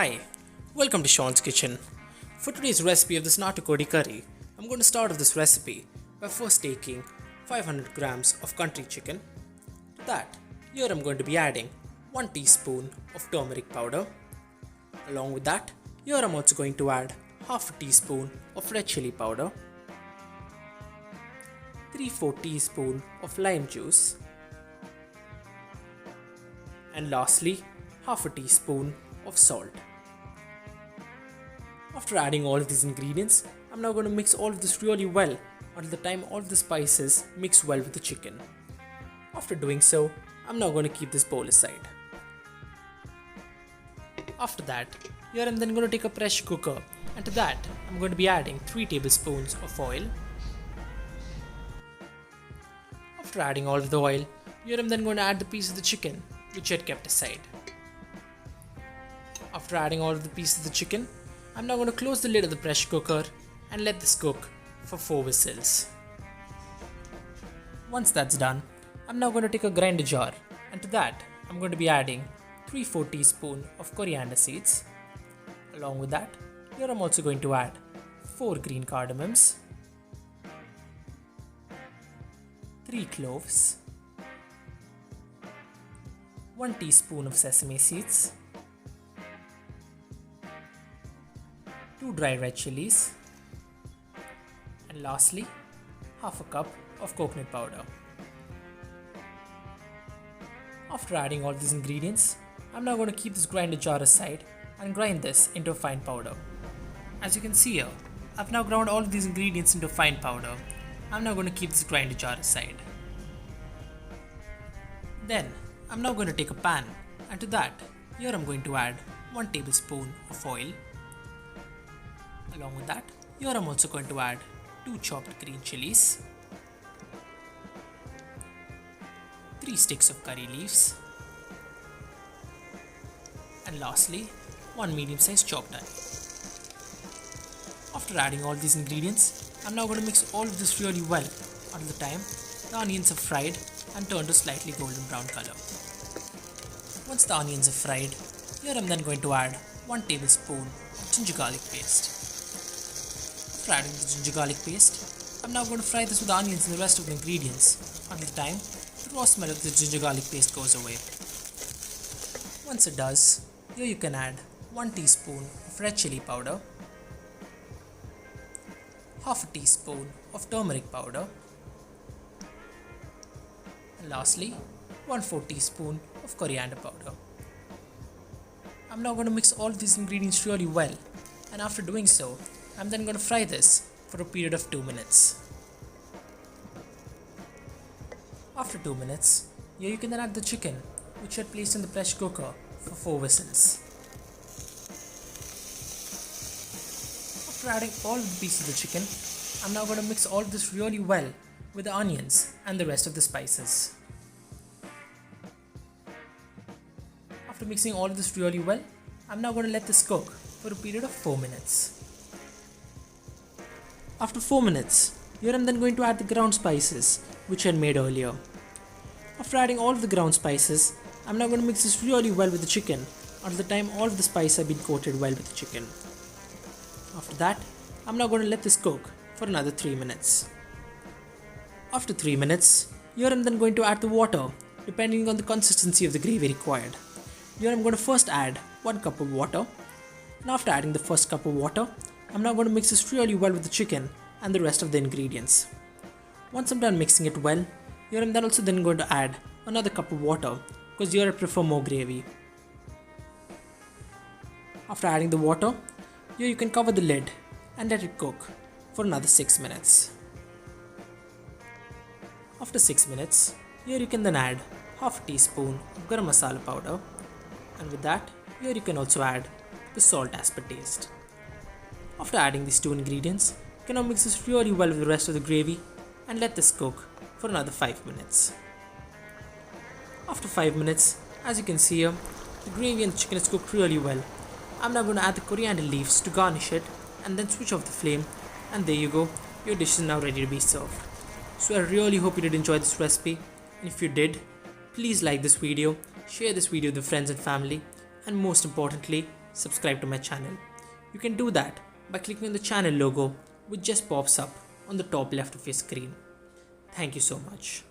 Hi, welcome to Sean's Kitchen. For today's recipe of this Natukodi curry, I'm going to start off this recipe by first taking 500 grams of country chicken. To that, here I'm going to be adding 1 teaspoon of turmeric powder. Along with that, here I'm also going to add half a teaspoon of red chilli powder, 3/4 teaspoon of lime juice, and lastly, half a teaspoon of salt. After adding all of these ingredients, I'm now going to mix all of this really well until the time all of the spices mix well with the chicken. After doing so, I'm now going to keep this bowl aside. After that, here I'm then going to take a pressure cooker, and to that I'm going to be adding 3 tablespoons of oil. After adding all of the oil, here I'm then going to add the piece of the chicken which I had kept aside. After adding all of the pieces of the chicken, I'm now going to close the lid of the pressure cooker and let this cook for 4 whistles. Once that's done, I'm now going to take a grinder jar, and to that I'm going to be adding 3/4 teaspoon of coriander seeds. Along with that, here I'm also going to add 4 green cardamoms, 3 cloves, 1 teaspoon of sesame seeds, 2 dry red chillies, and lastly, half a cup of coconut powder. After adding all these ingredients, I'm now going to keep this grinder jar aside and grind this into a fine powder. As you can see here, I've now ground all of these ingredients into a fine powder. I'm now going to keep this grinder jar aside. Then, I'm now going to take a pan, and to that, here I'm going to add 1 tablespoon of oil. Along with that, here I'm also going to add 2 chopped green chillies, 3 sticks of curry leaves, and lastly, 1 medium-sized chopped onion. After adding all these ingredients, I'm now going to mix all of this really well until the time the onions are fried and turned to slightly golden brown color. Once the onions are fried, here I'm then going to add 1 tablespoon of ginger garlic paste. After adding the ginger garlic paste, I'm now going to fry this with the onions and the rest of the ingredients until the time the raw smell of the ginger garlic paste goes away. Once it does, here you can add 1 teaspoon of red chilli powder, half a teaspoon of turmeric powder, and lastly 1/4 teaspoon of coriander powder. I'm now going to mix all of these ingredients really well, and after doing so, I'm then going to fry this for a period of 2 minutes. After 2 minutes, here you can then add the chicken which I had placed in the pressure cooker for 4 whistles. After adding all of the pieces of the chicken, I'm now going to mix all of this really well with the onions and the rest of the spices. After mixing all of this really well, I'm now going to let this cook for a period of 4 minutes. After 4 minutes, here I'm then going to add the ground spices which I had made earlier. After adding all of the ground spices, I'm now going to mix this really well with the chicken until the time all of the spices have been coated well with the chicken. After that, I'm now going to let this cook for another 3 minutes. After 3 minutes, here I'm then going to add the water depending on the consistency of the gravy required. Here I'm going to first add 1 cup of water, and after adding the first cup of water, I'm now going to mix this really well with the chicken and the rest of the ingredients. Once I'm done mixing it well, here I'm then also then going to add another cup of water because here I prefer more gravy. After adding the water, here you can cover the lid and let it cook for another 6 minutes. After 6 minutes, here you can then add half a teaspoon of garam masala powder, and with that, here you can also add the salt as per taste. After adding these 2 ingredients, you can now mix this really well with the rest of the gravy and let this cook for another 5 minutes. After 5 minutes, as you can see here, the gravy and the chicken is cooked really well. I'm now going to add the coriander leaves to garnish it and then switch off the flame, and there you go, your dish is now ready to be served. So I really hope you did enjoy this recipe, and if you did, please like this video, share this video with your friends and family, and most importantly, subscribe to my channel. You can do that by clicking on the channel logo which just pops up on the top left of your screen. Thank you so much.